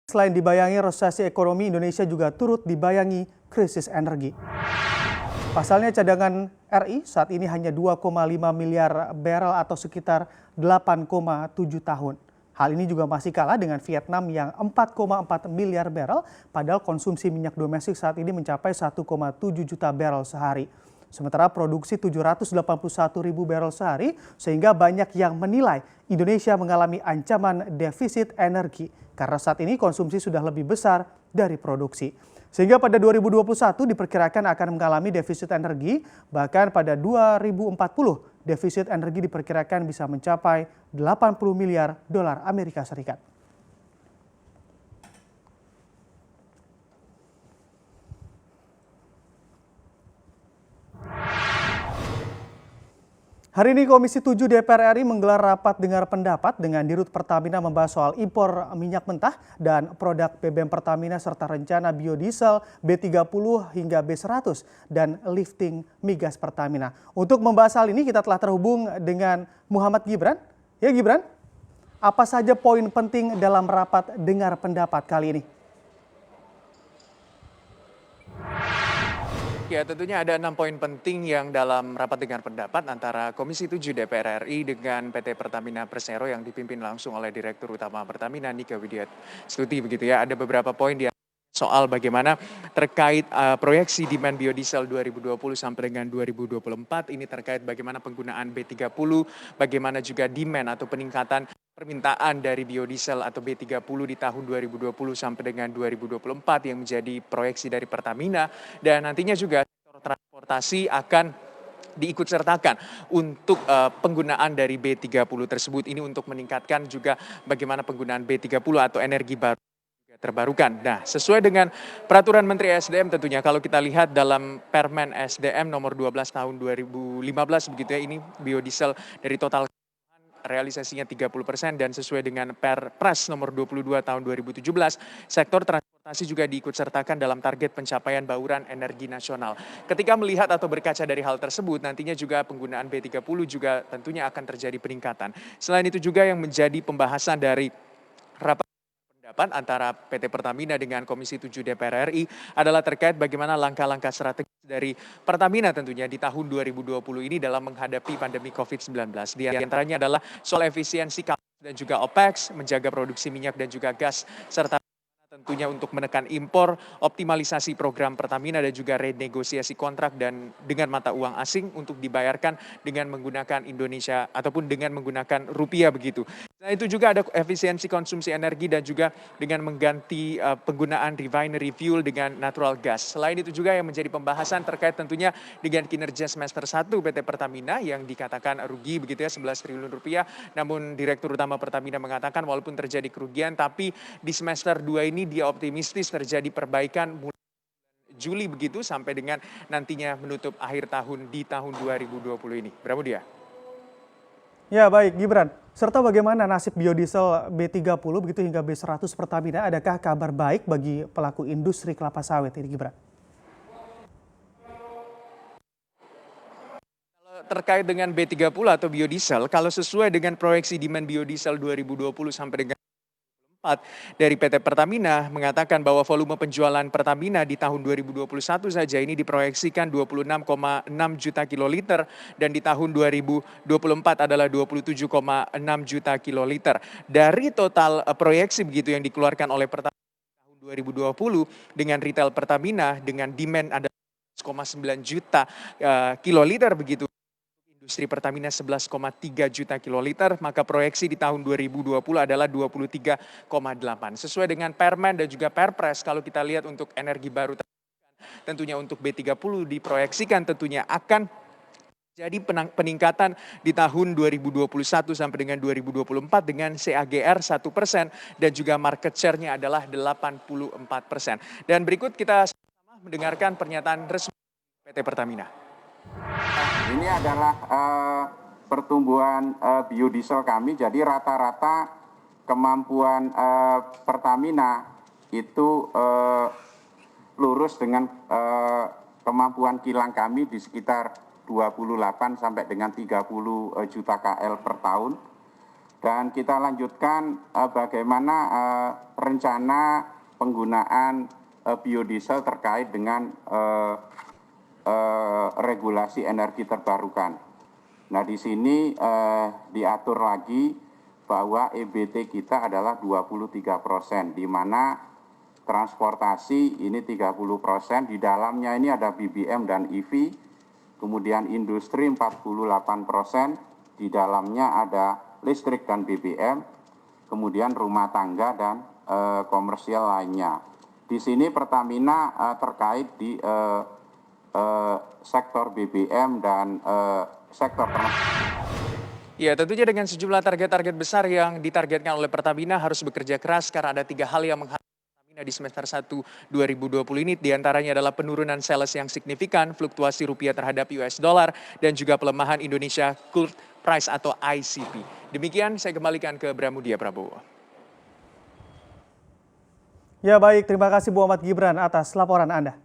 Selain dibayangi resesi ekonomi, Indonesia juga turut dibayangi krisis energi. Pasalnya cadangan RI saat ini hanya 2,5 miliar barel atau sekitar 8,7 tahun. Hal ini juga masih kalah dengan Vietnam yang 4,4 miliar barel, padahal konsumsi minyak domestik saat ini mencapai 1,7 juta barel sehari. Sementara produksi 781 ribu barel sehari, sehingga banyak yang menilai Indonesia mengalami ancaman defisit energi karena saat ini konsumsi sudah lebih besar dari produksi. Sehingga pada 2021 diperkirakan akan mengalami defisit energi, bahkan pada 2040 defisit energi diperkirakan bisa mencapai 80 miliar dolar Amerika Serikat. Hari ini Komisi 7 DPR RI menggelar rapat dengar pendapat dengan Dirut Pertamina membahas soal impor minyak mentah dan produk BBM Pertamina serta rencana biodiesel B30 hingga B100 dan lifting migas Pertamina. Untuk membahas hal ini kita telah terhubung dengan Muhammad Gibran. Ya Gibran, apa saja poin penting dalam rapat dengar pendapat kali ini? Ya, tentunya ada 6 poin penting yang dalam rapat dengar pendapat antara Komisi 7 DPR RI dengan PT Pertamina Persero yang dipimpin langsung oleh Direktur Utama Pertamina Nike Widyastuti begitu ya. Ada beberapa poin di soal bagaimana terkait proyeksi demand biodiesel 2020 sampai dengan 2024 ini terkait bagaimana penggunaan B30, bagaimana juga demand atau peningkatan permintaan dari biodiesel atau B30 di tahun 2020 sampai dengan 2024 yang menjadi proyeksi dari Pertamina, dan nantinya juga sektor transportasi akan diikutsertakan untuk penggunaan dari B30 tersebut ini untuk meningkatkan juga bagaimana penggunaan B30 atau energi baru terbarukan. Nah, sesuai dengan peraturan Menteri SDM tentunya kalau kita lihat dalam Permen SDM nomor 12 tahun 2015 begitu ya, ini biodiesel dari total realisasinya 30% dan sesuai dengan Perpres nomor 22 tahun 2017, sektor transportasi juga diikutsertakan dalam target pencapaian bauran energi nasional. Ketika melihat atau berkaca dari hal tersebut, nantinya juga penggunaan B30 juga tentunya akan terjadi peningkatan. Selain itu juga yang menjadi pembahasan dari rapat pendapat antara PT Pertamina dengan Komisi 7 DPR RI adalah terkait bagaimana langkah-langkah strategis dari Pertamina tentunya di tahun 2020 ini dalam menghadapi pandemi COVID-19. Di antaranya adalah soal efisiensi CAPEX dan juga OPEX, menjaga produksi minyak dan juga gas, serta tentunya untuk menekan impor, optimalisasi program Pertamina dan juga renegosiasi kontrak dan dengan mata uang asing untuk dibayarkan dengan menggunakan Indonesia ataupun dengan menggunakan rupiah begitu. Nah, itu juga ada efisiensi konsumsi energi dan juga dengan mengganti penggunaan refinery fuel dengan natural gas. Selain itu juga yang menjadi pembahasan terkait tentunya dengan kinerja semester 1 PT Pertamina yang dikatakan rugi begitu ya 11 triliun rupiah. Namun Direktur Utama Pertamina mengatakan walaupun terjadi kerugian tapi di semester 2 ini dia optimistis terjadi perbaikan mulai Juli begitu sampai dengan nantinya menutup akhir tahun di tahun 2020 ini. Berapa dia? Ya baik Gibran, serta bagaimana nasib biodiesel B30 begitu hingga B100 Pertamina, adakah kabar baik bagi pelaku industri kelapa sawit ini Gibran? Terkait dengan B30 atau biodiesel, kalau sesuai dengan proyeksi demand biodiesel 2020 sampai dengan dari PT Pertamina mengatakan bahwa volume penjualan Pertamina di tahun 2021 saja ini diproyeksikan 26,6 juta kiloliter dan di tahun 2024 adalah 27,6 juta kiloliter. Dari total proyeksi begitu yang dikeluarkan oleh Pertamina tahun 2020 dengan retail Pertamina dengan demand ada 1,9 juta kiloliter begitu. Industri Pertamina 11,3 juta kiloliter, maka proyeksi di tahun 2020 adalah 23,8. Sesuai dengan Permen dan juga Perpres, kalau kita lihat untuk energi baru tentunya untuk B30 diproyeksikan tentunya akan jadi peningkatan di tahun 2021 sampai dengan 2024 dengan CAGR 1% dan juga market share-nya adalah 84%. Dan berikut kita sama mendengarkan pernyataan resmi PT Pertamina. Ini adalah pertumbuhan biodiesel kami, jadi rata-rata kemampuan Pertamina itu lurus dengan kemampuan kilang kami di sekitar 28 sampai dengan 30 juta KL per tahun. Dan kita lanjutkan bagaimana rencana penggunaan biodiesel terkait dengan regulasi energi terbarukan. Nah, di sini diatur lagi bahwa EBT kita adalah 23%, di mana transportasi ini 30%, di dalamnya ini ada BBM dan EV, kemudian industri 48%, di dalamnya ada listrik dan BBM, kemudian rumah tangga dan komersial lainnya. Di sini Pertamina terkait di sektor BBM dan sektor Ya, tentunya dengan sejumlah target-target besar yang ditargetkan oleh Pertamina harus bekerja keras karena ada 3 hal yang menghambat Pertamina di semester 1 2020 ini. Di antaranya adalah penurunan sales yang signifikan, fluktuasi rupiah terhadap US dollar, dan juga pelemahan Indonesia Crude Price atau ICP. Demikian saya kembalikan ke Bramudia Prabowo. Ya baik, terima kasih Bu Ahmad Gibran atas laporan Anda.